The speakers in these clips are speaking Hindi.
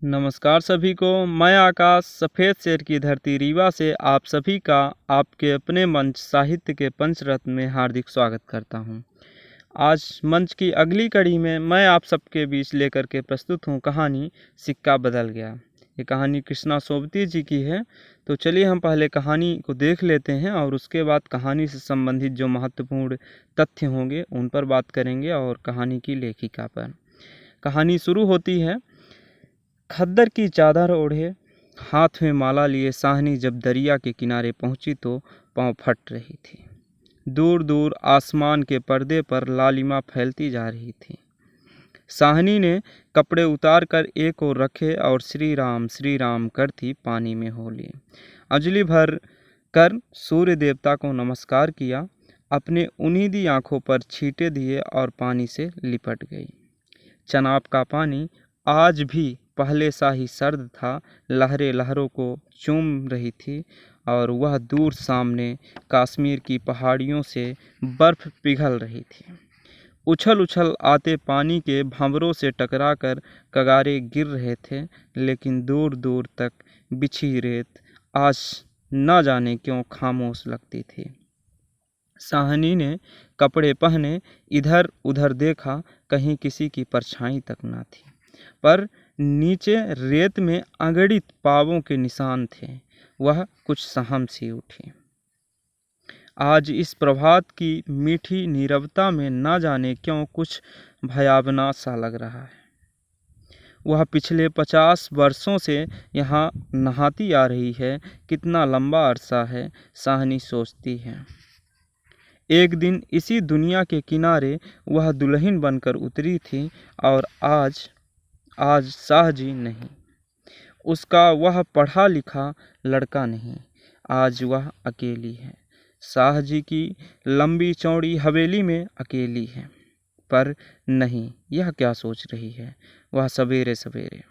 नमस्कार सभी को। मैं आकाश सफ़ेद शेर की धरती रीवा से आप सभी का आपके अपने मंच साहित्य के पंचरत्न में हार्दिक स्वागत करता हूं। आज मंच की अगली कड़ी में मैं आप सबके बीच लेकर के प्रस्तुत हूं कहानी सिक्का बदल गया। ये कहानी कृष्णा सोबती जी की है। तो चलिए हम पहले कहानी को देख लेते हैं और उसके बाद कहानी से संबंधित जो महत्वपूर्ण तथ्य होंगे उन पर बात करेंगे और कहानी की लेखिका पर। कहानी शुरू होती है। खद्दर की चादर ओढ़े हाथ में माला लिए साहनी जब दरिया के किनारे पहुंची तो पांव फट रही थी। दूर दूर आसमान के पर्दे पर लालिमा फैलती जा रही थी। साहनी ने कपड़े उतार कर एक ओर रखे और श्री राम करती पानी में हो लिए। अंजलि भर कर सूर्य देवता को नमस्कार किया, अपने उन्नीदी आंखों पर छींटे दिए और पानी से लिपट गई। चनाब का पानी आज भी पहले सा ही सर्द था। लहरें लहरों को चूम रही थी और वह दूर सामने कश्मीर की पहाड़ियों से बर्फ पिघल रही थी। उछल उछल आते पानी के भंवरों से टकराकर कगारे गिर रहे थे, लेकिन दूर दूर तक बिछी रेत आज न जाने क्यों खामोश लगती थी। साहनी ने कपड़े पहने, इधर उधर देखा, कहीं किसी की परछाई तक न थी, पर नीचे रेत में अगणित पावों के निशान थे। वह कुछ सहम सी उठी। आज इस प्रभात की मीठी नीरवता में न जाने क्यों कुछ भयावना सा लग रहा है। वह पिछले 50 वर्षों से यहाँ नहाती आ रही है। कितना लंबा अरसा है, साहनी सोचती है। एक दिन इसी दुनिया के किनारे वह दुल्हन बनकर उतरी थी और आज शाह जी नहीं, उसका वह पढ़ा लिखा लड़का नहीं। आज वह अकेली है। शाह जी की लंबी चौड़ी हवेली में अकेली है। पर नहीं, यह क्या सोच रही है वह सवेरे सवेरे।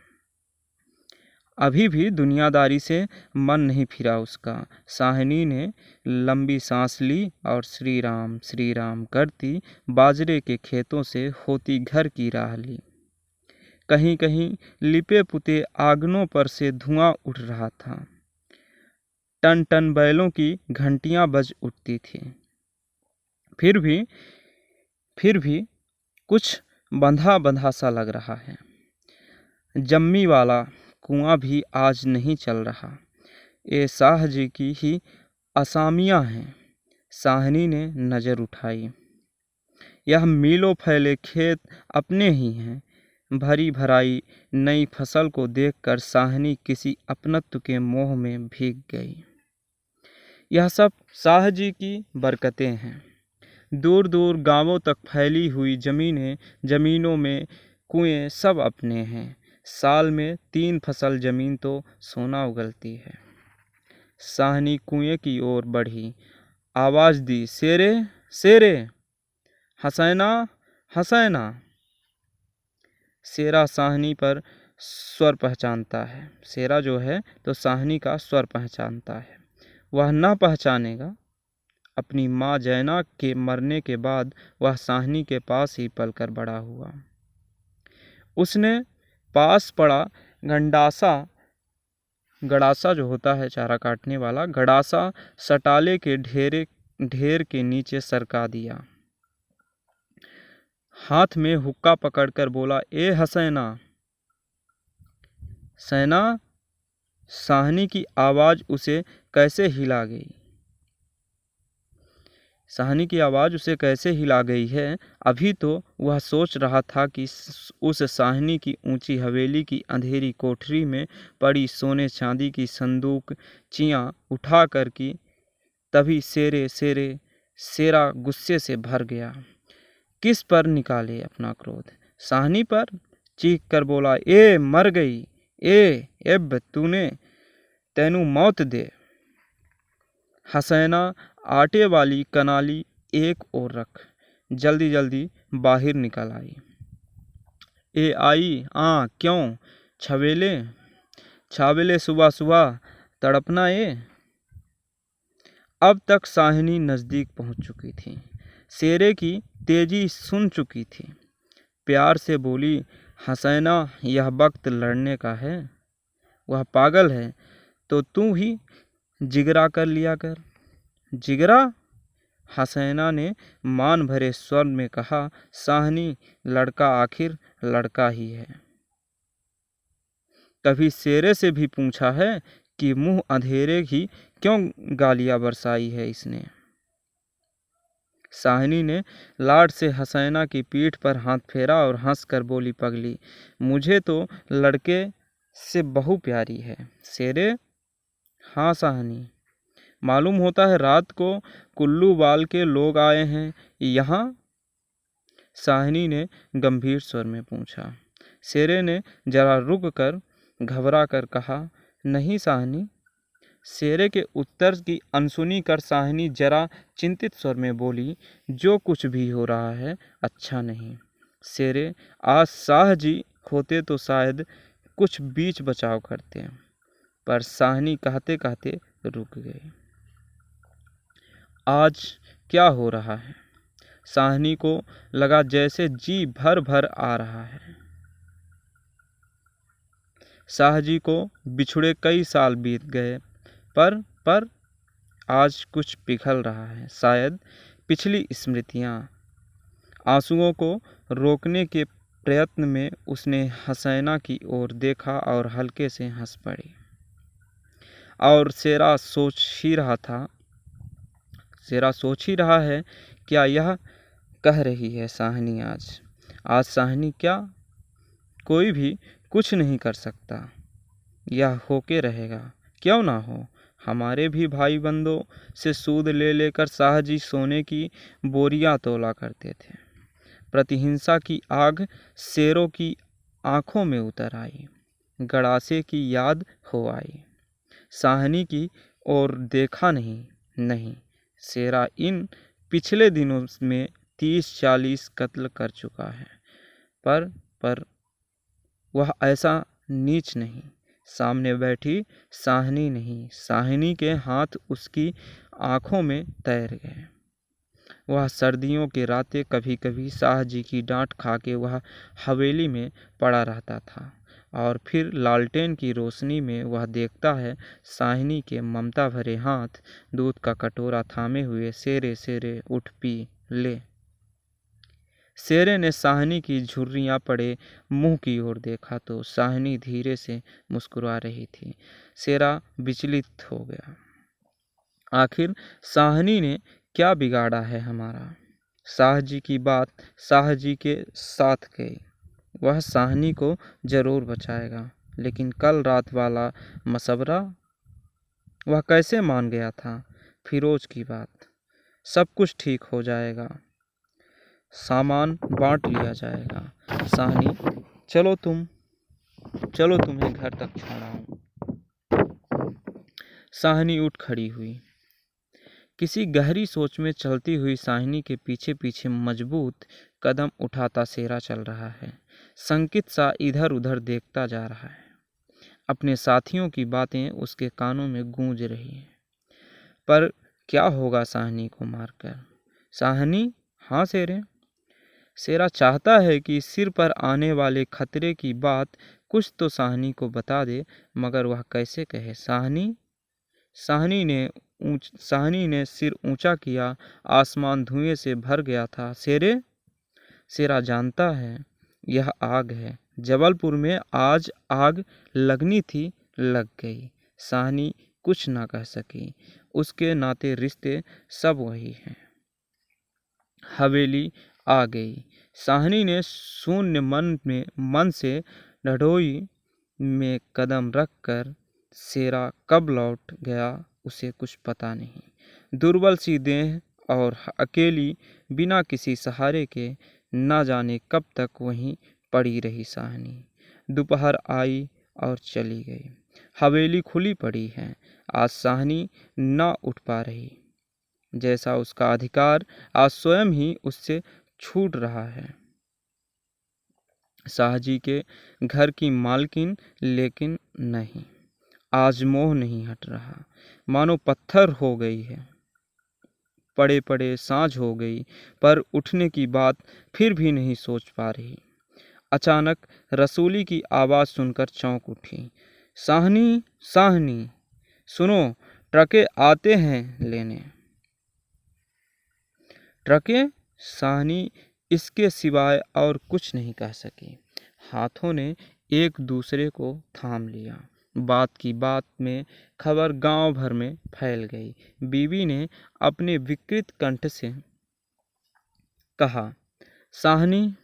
अभी भी दुनियादारी से मन नहीं फिरा उसका। साहनी ने लंबी सांस ली और श्री राम करती बाजरे के खेतों से होती घर की राह ली। कहीं कहीं लिपे पुते आंगनों पर से धुआं उठ रहा था। टन टन बैलों की घंटियां बज उठती थी। फिर भी कुछ बंधा बंधा सा लग रहा है। जम्मी वाला कुआं भी आज नहीं चल रहा। ये शाह जी की ही असामियां हैं। साहनी ने नज़र उठाई। यह मीलों फैले खेत अपने ही हैं। भरी भराई नई फसल को देखकर साहनी किसी अपनत्व के मोह में भीग गई। यह सब शाह जी की बरकतें हैं। दूर दूर गांवों तक फैली हुई जमीनों में कुएं सब अपने हैं। साल में 3 फसल जमीन तो सोना उगलती है। साहनी कुएं की ओर बढ़ी, आवाज़ दी, शेरे शेरे, हसैना हसैना। शेरा साहनी पर स्वर पहचानता है। शेरा जो है तो साहनी का स्वर पहचानता है। वह न पहचानेगा। अपनी माँ जैना के मरने के बाद वह साहनी के पास ही पलकर बड़ा हुआ। उसने पास पड़ा गड़ासा जो होता है चारा काटने वाला, गड़ासा सटाले के ढेर के नीचे सरका दिया। हाथ में हुक्का पकड़कर बोला, ए हसैना। सैना। साहनी की आवाज़ उसे कैसे हिला गई। साहनी की आवाज़ उसे कैसे हिला गई है। अभी तो वह सोच रहा था कि उस साहनी की ऊंची हवेली की अंधेरी कोठरी में पड़ी सोने चांदी की संदूक चियाँ उठा कर की तभी शेरा गुस्से से भर गया। किस पर निकाले अपना क्रोध। साहनी पर। चीख कर बोला, ए मर गई, एब तैनू मौत दे। हसैना आटे वाली कनाली एक ओर रख जल्दी जल्दी बाहर निकल आई। ए आई क्यों छावेले सुबह सुबह तड़पना ए। अब तक साहनी नज़दीक पहुंच चुकी थी। शेरे की तेजी सुन चुकी थी। प्यार से बोली, हसैना, यह वक्त लड़ने का है। वह पागल है तो तू ही जिगरा कर लिया कर। जिगरा? हसैना ने मान भरे स्वर में कहा। साहनी, लड़का आखिर लड़का ही है। कभी शेरे से भी पूछा है कि मुंह अंधेरे ही क्यों गालियां बरसाई है इसने। साहनी ने लाड से हसैना की पीठ पर हाथ फेरा और हंसकर बोली, पगली, मुझे तो लड़के से बहू प्यारी है। शेरे? हाँ साहनी, मालूम होता है रात को कुल्लू बाल के लोग आए हैं यहाँ? साहनी ने गंभीर स्वर में पूछा। शेरे ने जरा रुक कर घबरा कर कहा, नहीं साहनी। शेरे के उत्तर की अनसुनी कर साहनी जरा चिंतित स्वर में बोली, जो कुछ भी हो रहा है अच्छा नहीं। शेरे, आज शाह जी होते तो शायद कुछ बीच बचाव करते, पर साहनी कहते कहते रुक गए। आज क्या हो रहा है? साहनी को लगा जैसे जी भर भर आ रहा है। शाह जी को बिछुड़े कई साल बीत गए, पर आज कुछ पिघल रहा है। शायद पिछली स्मृतियाँ। आंसुओं को रोकने के प्रयत्न में उसने हसैना की ओर देखा और हल्के से हंस पड़ी। और शेरा सोच ही रहा है, क्या यह कह रही है साहनी आज साहनी क्या? कोई भी कुछ नहीं कर सकता, यह होके रहेगा। क्यों ना हो? हमारे भी भाई बंदों से सूद ले लेकर शाह जी सोने की बोरियां तोला करते थे। प्रतिहिंसा की आग शेरों की आंखों में उतर आई। गड़ासे की याद हो आई। साहनी की ओर देखा नहीं। शेरा इन पिछले दिनों में 30-40 कत्ल कर चुका है, पर वह ऐसा नीच नहीं। सामने बैठी साहनी नहीं, साहनी के हाथ उसकी आंखों में तैर गए। वह सर्दियों की रातें कभी कभी शाह जी की डांट खा के वह हवेली में पड़ा रहता था, और फिर लालटेन की रोशनी में वह देखता है साहनी के ममता भरे हाथ दूध का कटोरा थामे हुए। शेरे शेरे उठ पी ले। शेरे ने साहनी की झुर्रियाँ पड़े मुंह की ओर देखा तो साहनी धीरे से मुस्कुरा रही थी। शेरा विचलित हो गया। आखिर साहनी ने क्या बिगाड़ा है हमारा? शाह जी की बात शाह जी के साथ गई। वह साहनी को जरूर बचाएगा, लेकिन कल रात वाला मशवरा वह कैसे मान गया था? फिरोज की बात, सब कुछ ठीक हो जाएगा, सामान बांट लिया जाएगा। साहनी, चलो तुम्हें घर तक छोड़ाऊं। साहनी उठ खड़ी हुई। किसी गहरी सोच में चलती हुई साहनी के पीछे पीछे मजबूत कदम उठाता शेरा चल रहा है। संकित सा इधर उधर देखता जा रहा है। अपने साथियों की बातें उसके कानों में गूंज रही हैं। पर क्या होगा साहनी को मारकर? साहनी, हाँ शेरे। शेरा चाहता है कि सिर पर आने वाले खतरे की बात कुछ तो साहनी को बता दे, मगर वह कैसे कहे? साहनी ने सिर ऊंचा किया। आसमान धुएं से भर गया था। शेरा जानता है यह आग है। जबलपुर में आज आग लगनी थी, लग गई। साहनी कुछ ना कह सकी। उसके नाते रिश्ते सब वही हैं। हवेली आ गई। साहनी ने शून्य मन से ढढोई में कदम रख कर शेरा कब लौट गया उसे कुछ पता नहीं। दुर्बल सी देह और अकेली बिना किसी सहारे के न जाने कब तक वहीं पड़ी रही साहनी। दोपहर आई और चली गई। हवेली खुली पड़ी है। आज साहनी न उठ पा रही, जैसा उसका अधिकार आज स्वयं ही उससे छूट रहा है। शाह जी के घर की मालकिन, लेकिन नहीं, आज मोह नहीं हट रहा। मानो पत्थर हो गई है। पड़े पड़े सांझ हो गई, पर उठने की बात फिर भी नहीं सोच पा रही। अचानक रसूली की आवाज़ सुनकर चौंक उठी। साहनी, साहनी, सुनो, ट्रकें आते हैं लेने। ट्रकें? साहनी इसके सिवाय और कुछ नहीं कह सकी। हाथों ने एक दूसरे को थाम लिया। बात की बात में खबर गांव भर में फैल गई। बीवी ने अपने विकृत कंठ से कहा, साहनी,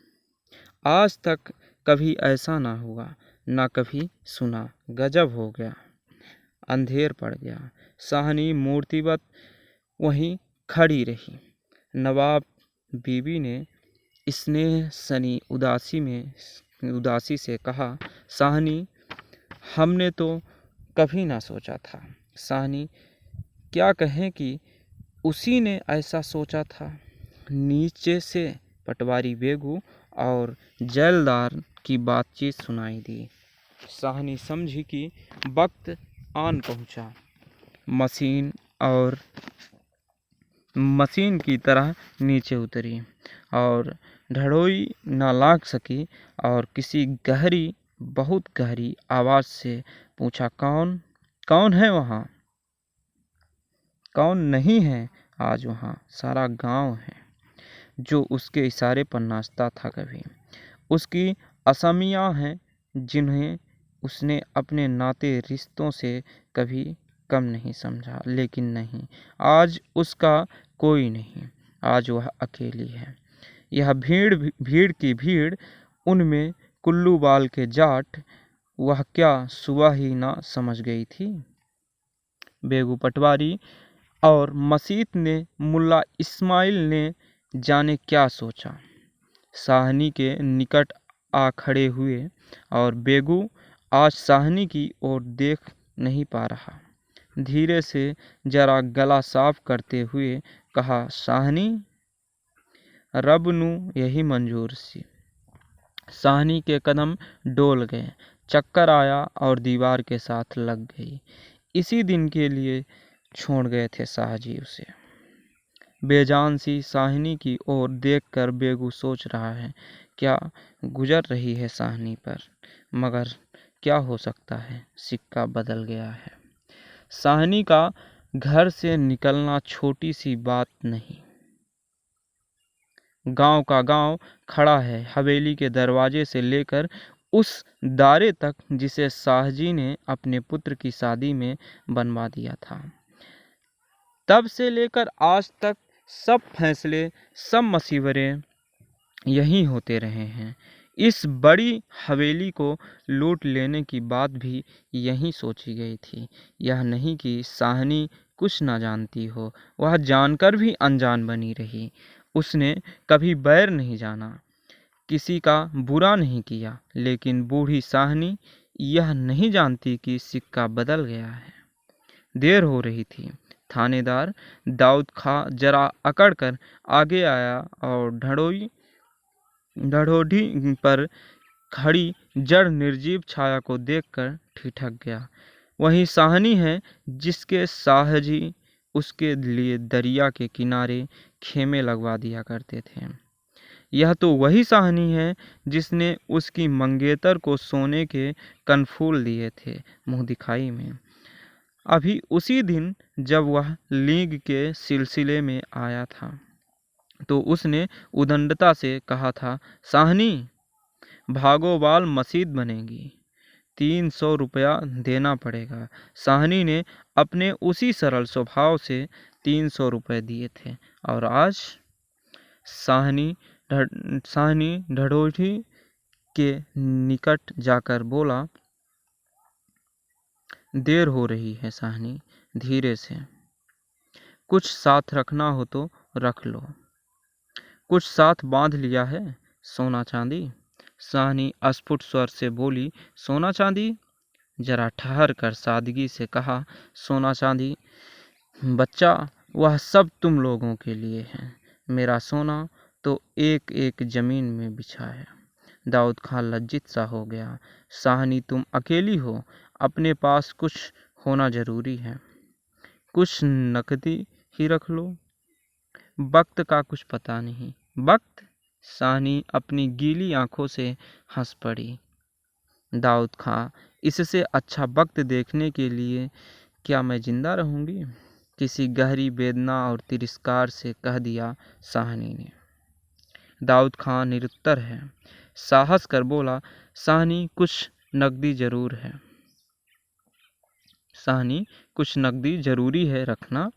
आज तक कभी ऐसा ना हुआ, ना कभी सुना। गजब हो गया। अंधेर पड़ गया। साहनी मूर्तिवत वहीं खड़ी रही। नवाब बीवी ने स्नेह सनी उदासी से कहा, साहनी, हमने तो कभी ना सोचा था। साहनी, क्या कहें कि उसी ने ऐसा सोचा था। नीचे से पटवारी बेगू और जैलदार की बातचीत सुनाई दी। साहनी समझी कि वक्त आन पहुंचा। मशीन की तरह नीचे उतरी और ढड़ोई न लाग सकी और किसी बहुत गहरी आवाज़ से पूछा, कौन कौन है वहाँ? कौन नहीं है आज वहाँ? सारा गांव है जो उसके इशारे पर नाचता था। कभी उसकी असमियाँ हैं जिन्हें उसने अपने नाते रिश्तों से कभी कम नहीं समझा। लेकिन नहीं, आज उसका कोई नहीं। आज वह अकेली है। यह भीड़ की भीड़, उनमें कुल्लू बाल के जाट, वह क्या सुबह ही ना समझ गई थी। बेगू पटवारी और मसीत ने, मुल्ला इस्माइल ने जाने क्या सोचा। साहनी के निकट आ खड़े हुए और बेगू आज साहनी की ओर देख नहीं पा रहा। धीरे से जरा गला साफ करते हुए कहा, साहनी, रब नू यही मंजूर सी। साहनी के कदम डोल गए, चक्कर आया और दीवार के साथ लग गई। इसी दिन के लिए छोड़ गए थे साहजी उसे। बेजान सी साहनी की ओर देखकर बेगू सोच रहा है, क्या गुजर रही है साहनी पर। मगर क्या हो सकता है, सिक्का बदल गया है। साहनी का घर से निकलना छोटी सी बात नहीं। गांव का गांव खड़ा है हवेली के दरवाजे से लेकर उस दारे तक जिसे साहजी ने अपने पुत्र की शादी में बनवा दिया था। तब से लेकर आज तक सब फैसले, सब मशवरे यहीं होते रहे हैं। इस बड़ी हवेली को लूट लेने की बात भी यहीं सोची गई थी। यह नहीं कि साहनी कुछ ना जानती हो, वह जानकर भी अनजान बनी रही। उसने कभी बैर नहीं जाना, किसी का बुरा नहीं किया। लेकिन बूढ़ी साहनी यह नहीं जानती कि सिक्का बदल गया है। देर हो रही थी। थानेदार दाऊद खां जरा अकड़कर आगे आया और ढड़ोढ़ी पर खड़ी जड़ निर्जीव छाया को देखकर ठिठक गया। वही साहनी है जिसके साहजी उसके लिए दरिया के किनारे खेमे लगवा दिया करते थे। यह तो वही साहनी है जिसने उसकी मंगेतर को सोने के कनफूल दिए थे मुंह दिखाई में। अभी उसी दिन जब वह लीग के सिलसिले में आया था तो उसने उदंडता से कहा था, साहनी, भागोवाल मसीद बनेगी, 300 रुपया देना पड़ेगा। साहनी ने अपने उसी सरल स्वभाव से 300 रुपये दिए थे और आज साहनी ढड़ोढ़ी के निकट जाकर बोला, देर हो रही है साहनी, धीरे से। कुछ साथ रखना हो तो रख लो। कुछ साथ बांध लिया है, सोना चांदी? साहनी अस्फुट स्वर से बोली, सोना चांदी? जरा ठहर कर सादगी से कहा, सोना चांदी बच्चा, वह सब तुम लोगों के लिए है। मेरा सोना तो एक एक जमीन में बिछा है। दाऊद खां लज्जित सा हो गया। साहनी, तुम अकेली हो, अपने पास कुछ होना जरूरी है। कुछ नकदी ही रख लो। वक्त का कुछ पता नहीं। वक्त? साहनी अपनी गीली आंखों से हंस पड़ी। दाऊद खां, इससे अच्छा वक्त देखने के लिए क्या मैं जिंदा रहूंगी? किसी गहरी वेदना और तिरस्कार से कह दिया साहनी ने। दाऊद खां निरुत्तर है। साहस कर बोला, साहनी कुछ नकदी जरूर है। साहनी, कुछ नकदी जरूरी है रखना।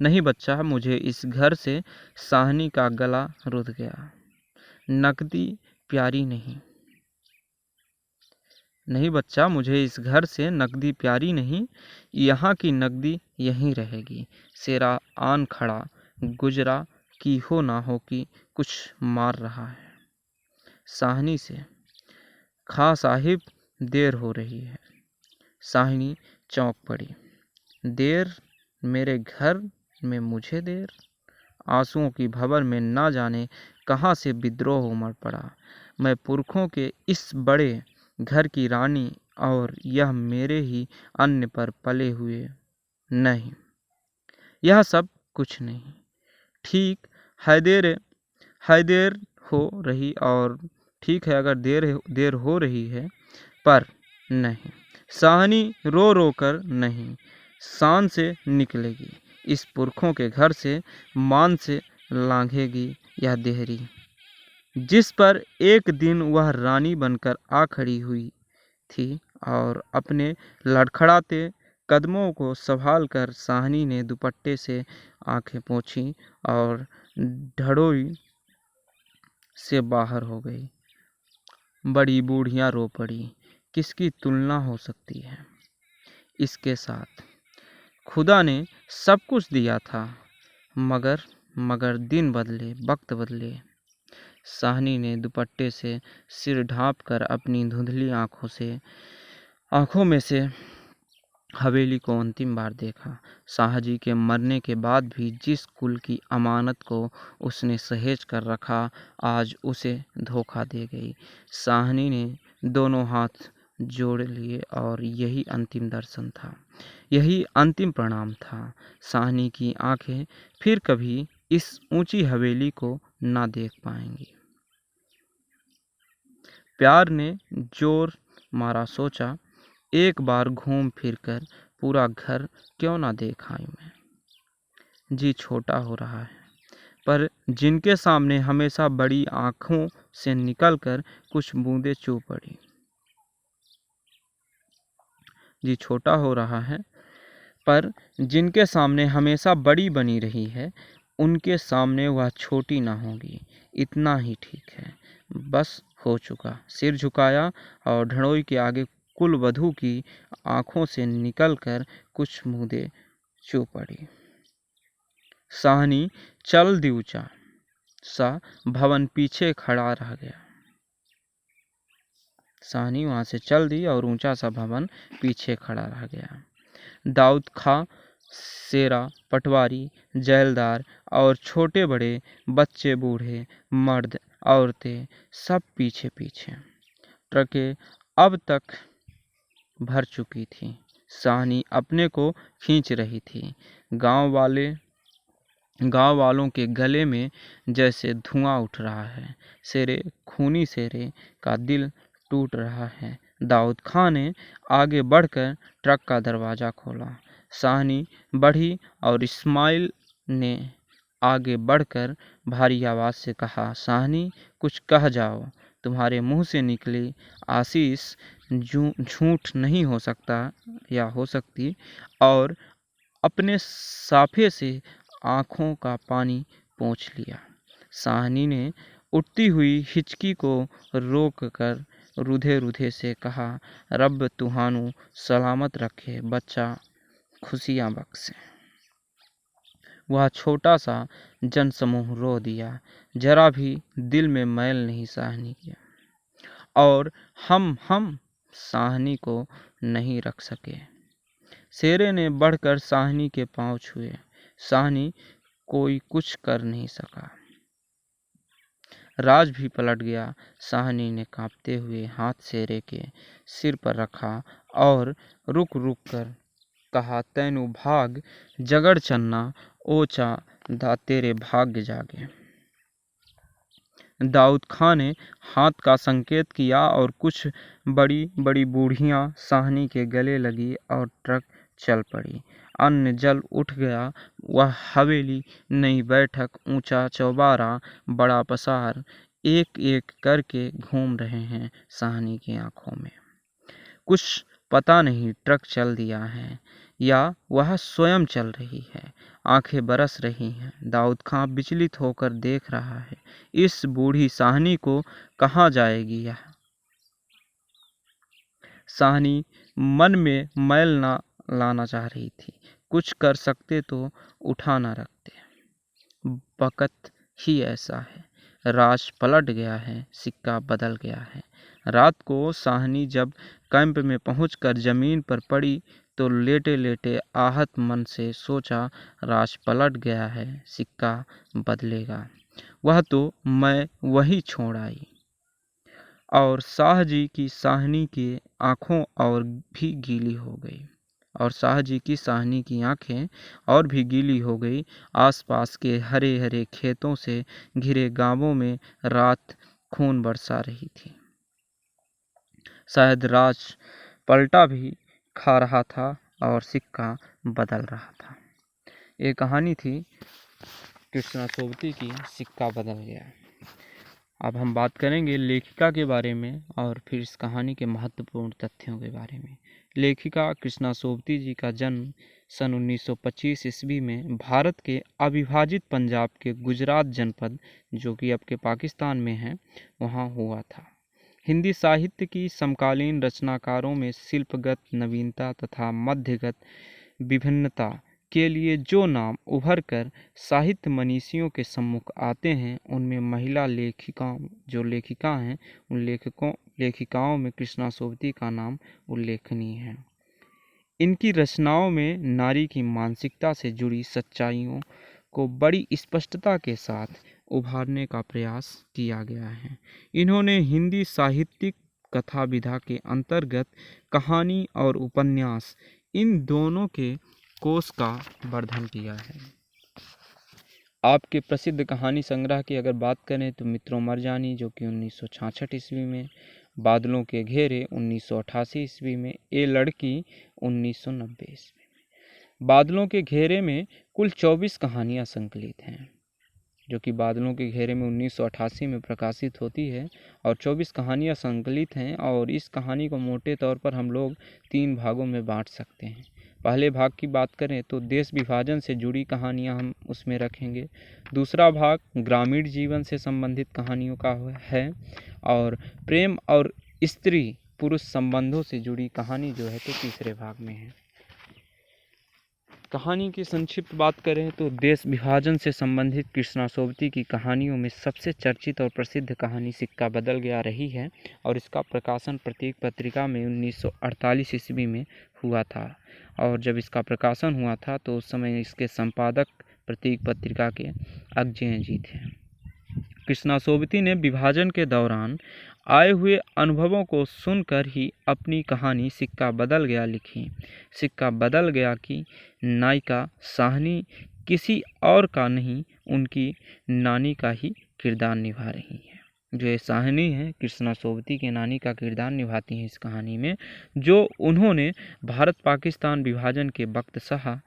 नहीं बच्चा, मुझे इस घर से। साहनी का गला रुध गया। नकदी प्यारी नहीं। नहीं बच्चा, मुझे इस घर से नकदी प्यारी नहीं। यहाँ की नकदी यहीं रहेगी। शेरा आन खड़ा, गुजरा की हो ना हो कि कुछ मार रहा है साहनी से। खां साहिब, देर हो रही है। साहनी चौंक पड़ी। देर? मेरे घर में मुझे देर? आंसुओं की भंवर में ना जाने कहाँ से विद्रोह उमड़ पड़ा। मैं पुरखों के इस बड़े घर की रानी, और यह मेरे ही अन्न पर पले हुए। नहीं, यह सब कुछ नहीं। ठीक है, देर हो रही, और ठीक है अगर देर हो रही है, पर नहीं। साहनी रो रो कर नहीं, शान से निकलेगी। इस पुरखों के घर से मान से लांघेगी यह देहरी, जिस पर एक दिन वह रानी बनकर आ खड़ी हुई थी। और अपने लड़खड़ाते कदमों को संभाल कर साहनी ने दुपट्टे से आंखें पोंछी और ढड़ोई से बाहर हो गई। बड़ी बूढ़ियां रो पड़ी। किसकी तुलना हो सकती है इसके साथ? खुदा ने सब कुछ दिया था, मगर दिन बदले, वक्त बदले। साहनी ने दुपट्टे से सिर ढांप कर अपनी धुंधली आंखों में से हवेली को अंतिम बार देखा। शाहजी के मरने के बाद भी जिस कुल की अमानत को उसने सहेज कर रखा, आज उसे धोखा दे गई। साहनी ने दोनों हाथ जोड़ लिए, और यही अंतिम दर्शन था, यही अंतिम प्रणाम था। साहनी की आंखें फिर कभी इस ऊंची हवेली को ना देख पाएंगी। प्यार ने जोर मारा, सोचा एक बार घूम फिर कर पूरा घर क्यों ना देख आऊं मैं। जी छोटा हो रहा है, पर जिनके सामने हमेशा बड़ी आंखों से निकलकर कुछ बूंदें चू पड़ी। जी छोटा हो रहा है, पर जिनके सामने हमेशा बड़ी बनी रही है, उनके सामने वह छोटी ना होगी। इतना ही ठीक है, बस हो चुका। सिर झुकाया और ढड़ोई के आगे कुल वधू की आंखों से निकलकर कुछ बूंदें चू पड़ी। साहनी चल दी, ऊंचा सा भवन पीछे खड़ा रह गया। साहनी वहां से चल दी और ऊंचा सा भवन पीछे खड़ा रह गया। दाऊद खां, शेरा, पटवारी, जैलदार और छोटे बड़े, बच्चे बूढ़े, मर्द औरतें सब पीछे पीछे। ट्रकें अब तक भर चुकी थी। साहनी अपने को खींच रही थी। गांव वालों के गले में जैसे धुआं उठ रहा है। खूनी शेरे का दिल टूट रहा है। दाऊद खां ने आगे बढ़कर ट्रक का दरवाज़ा खोला। साहनी बढ़ी और इस्माइल ने आगे बढ़कर भारी आवाज़ से कहा, साहनी कुछ कह जाओ। तुम्हारे मुंह से निकली आशीष झूठ नहीं हो सकता या हो सकती। और अपने साफे से आंखों का पानी पोंछ लिया। साहनी ने उठती हुई हिचकी को रोक कर रुधे रुधे से कहा, रब तुहानू सलामत रखे, बच्चा खुशियाँ बख्शे। वह छोटा सा जनसमूह रो दिया। जरा भी दिल में मैल नहीं साहनी किया, और हम साहनी को नहीं रख सके। शेरे ने बढ़कर साहनी के पांव छुए। साहनी कोई कुछ कर नहीं सका। राज भी पलट गया। साहनी ने कांपते हुए हाथ शेरे के सिर पर रखा और रुक रुक कर कहा, तैनू भाग जगड़ चन्ना, ओचा दा तेरे भाग्य जागे। दाऊद खां ने हाथ का संकेत किया और कुछ बड़ी बड़ी बूढ़ियां साहनी के गले लगी और ट्रक चल पड़ी। अन्न जल उठ गया। वह हवेली, नई बैठक, ऊंचा चौबारा, बड़ा पसार एक एक करके घूम रहे हैं साहनी की आंखों में। कुछ पता नहीं ट्रक चल दिया है या वह स्वयं चल रही है। आंखें बरस रही हैं। दाऊद खां विचलित होकर देख रहा है। इस बूढ़ी साहनी को कहाँ जाएगी यह? साहनी मन में मैल ना लाना चाह रही थी। कुछ कर सकते तो उठा ना रखते। वक़्त ही ऐसा है। राज पलट गया है, सिक्का बदल गया है। रात को साहनी जब कैंप में पहुंचकर जमीन पर पड़ी तो लेटे लेटे आहत मन से सोचा, राज पलट गया है, सिक्का बदलेगा। वह तो मैं वही छोड़ आई। और शाह जी की साहनी की आंखों और भी गीली हो गई। और शाह जी की साहनी की आंखें और भी गीली हो गई। आसपास के हरे हरे खेतों से घिरे गांवों में रात खून बरसा रही थी। शायद राज पलटा भी खा रहा था और सिक्का बदल रहा था। ये कहानी थी कृष्णा सोबती की सिक्का बदल गया। अब हम बात करेंगे लेखिका के बारे में और फिर इस कहानी के महत्वपूर्ण तथ्यों के बारे में। लेखिका कृष्णा सोबती जी का जन्म सन 1925 ईस्वी में भारत के अविभाजित पंजाब के गुजरात जनपद, जो कि अब के पाकिस्तान में है, वहाँ हुआ था। हिंदी साहित्य की समकालीन रचनाकारों में शिल्पगत नवीनता तथा मध्यगत विभिन्नता के लिए जो नाम उभर कर साहित्य मनीषियों के सम्मुख आते हैं, उनमें महिला लेखिका हैं, उन लेखिकाओं में कृष्णा सोबती का नाम उल्लेखनीय है। इनकी रचनाओं में नारी की मानसिकता से जुड़ी सच्चाइयों को बड़ी स्पष्टता के साथ उभारने का प्रयास किया गया है। इन्होंने हिंदी साहित्यिक कथा विधा के अंतर्गत कहानी और उपन्यास, इन दोनों के कोश का वर्धन किया है। आपके प्रसिद्ध कहानी संग्रह की अगर बात करें तो मित्रों मरजानी, जो कि 1966 ईस्वी में, बादलों के घेरे 1988 ईस्वी में, ए लड़की 1990 ईस्वी में। बादलों के घेरे में कुल 24 कहानियां संकलित हैं, जो कि बादलों के घेरे में 1988 में प्रकाशित होती है और 24 कहानियां संकलित हैं। और इस कहानी को मोटे तौर पर हम लोग 3 भागों में बांट सकते हैं। पहले भाग की बात करें तो देश विभाजन से जुड़ी कहानियां हम उसमें रखेंगे। दूसरा भाग ग्रामीण जीवन से संबंधित कहानियों का है और प्रेम और स्त्री पुरुष संबंधों से जुड़ी कहानी जो है तो तीसरे भाग में है। कहानी की संक्षिप्त बात करें तो देश विभाजन से संबंधित कृष्णा सोबती की कहानियों में सबसे चर्चित और प्रसिद्ध कहानी सिक्का बदल गया रही है और इसका प्रकाशन प्रतीक पत्रिका में 1948 ईस्वी में हुआ था। और जब इसका प्रकाशन हुआ था तो उस समय इसके संपादक प्रतीक पत्रिका के अजय जी थे। कृष्णा सोबती ने विभाजन के दौरान आए हुए अनुभवों को सुनकर ही अपनी कहानी सिक्का बदल गया लिखी। सिक्का बदल गया की नायिका साहनी किसी और का नहीं, उनकी नानी का ही किरदार निभा रही है। जो ये साहनी है, कृष्णा सोबती के नानी का किरदार निभाती हैं इस कहानी में, जो उन्होंने भारत पाकिस्तान विभाजन के वक्त सहा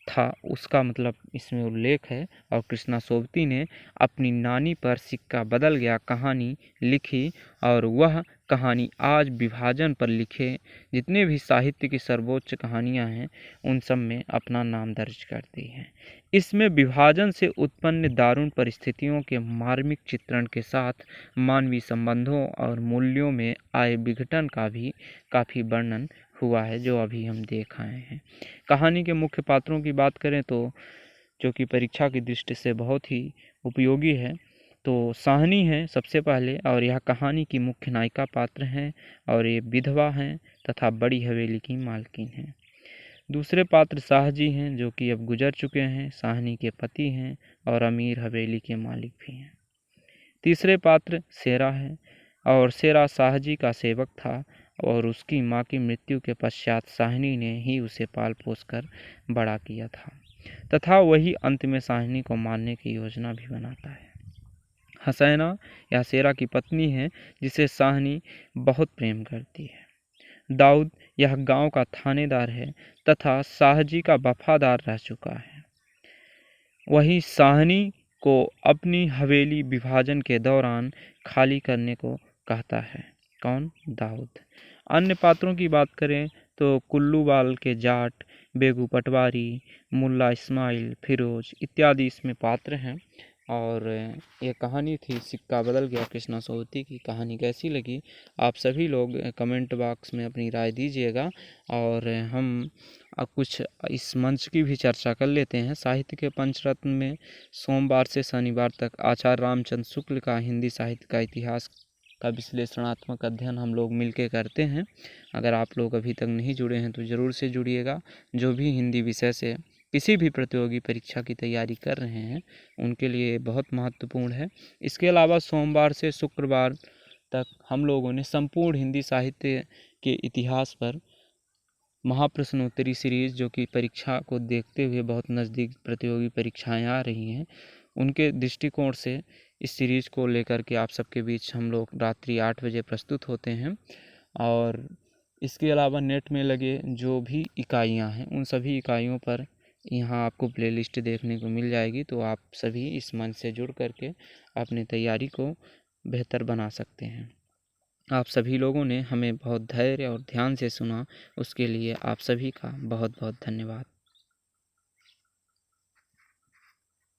था, उसका मतलब इसमें उल्लेख है। और कृष्णा सोबती ने अपनी नानी पर सिक्का बदल गया कहानी लिखी और वह कहानी आज विभाजन पर लिखे जितने भी साहित्य की सर्वोच्च कहानियां हैं उन सब में अपना नाम दर्ज करती है। इसमें विभाजन से उत्पन्न दारुण परिस्थितियों के मार्मिक चित्रण के साथ मानवीय संबंधों और मूल्यों में आए विघटन का भी काफ़ी वर्णन हुआ है, जो अभी हम देख आए हैं। कहानी के मुख्य पात्रों की बात करें तो जो कि परीक्षा की दृष्टि से बहुत ही उपयोगी है, तो साहनी है सबसे पहले, और यह कहानी की मुख्य नायिका पात्र हैं और ये विधवा हैं तथा बड़ी हवेली की मालकिन हैं। दूसरे पात्र शाह जी हैं, जो कि अब गुजर चुके हैं, साहनी के पति हैं और अमीर हवेली के मालिक भी हैं। तीसरे पात्र शेरा है और शेरा शाह जी का सेवक था और उसकी माँ की मृत्यु के पश्चात साहनी ने ही उसे पाल पोस कर बड़ा किया था तथा वही अंत में साहनी को मारने की योजना भी बनाता है। हसैना या शेरा की पत्नी है जिसे साहनी बहुत प्रेम करती है। दाऊद यह गांव का थानेदार है तथा शाहजी का वफादार रह चुका है। वही साहनी को अपनी हवेली विभाजन के दौरान खाली करने को कहता है। कौन? दाऊद। अन्य पात्रों की बात करें तो कुल्लूबाल के जाट, बेगू पटवारी, मुल्ला इस्माइल, फिरोज इत्यादि इसमें पात्र हैं। और ये कहानी थी सिक्का बदल गया कृष्णा सोवती की। कहानी कैसी लगी आप सभी लोग कमेंट बॉक्स में अपनी राय दीजिएगा। और हम कुछ इस मंच की भी चर्चा कर लेते हैं। साहित्य के पंचरत्न में सोमवार से शनिवार तक आचार्य रामचंद्र शुक्ल का हिंदी साहित्य का इतिहास का विश्लेषणात्मक अध्ययन हम लोग मिलके करते हैं। अगर आप लोग अभी तक नहीं जुड़े हैं तो ज़रूर से जुड़िएगा। जो भी हिंदी विषय से किसी भी प्रतियोगी परीक्षा की तैयारी कर रहे हैं उनके लिए बहुत महत्वपूर्ण है। इसके अलावा सोमवार से शुक्रवार तक हम लोगों ने संपूर्ण हिंदी साहित्य के इतिहास पर महाप्रश्नोत्तरी सीरीज, जो कि परीक्षा को देखते हुए बहुत नज़दीक प्रतियोगी परीक्षाएं आ रही हैं, उनके दृष्टिकोण से इस सीरीज को लेकर के आप सबके बीच हम लोग रात्रि 8 बजे प्रस्तुत होते हैं। और इसके अलावा नेट में लगे जो भी इकाइयां हैं उन सभी इकाइयों पर यहाँ आपको प्लेलिस्ट देखने को मिल जाएगी। तो आप सभी इस मंच से जुड़ करके अपनी तैयारी को बेहतर बना सकते हैं। आप सभी लोगों ने हमें बहुत धैर्य और ध्यान से सुना, उसके लिए आप सभी का बहुत बहुत धन्यवाद।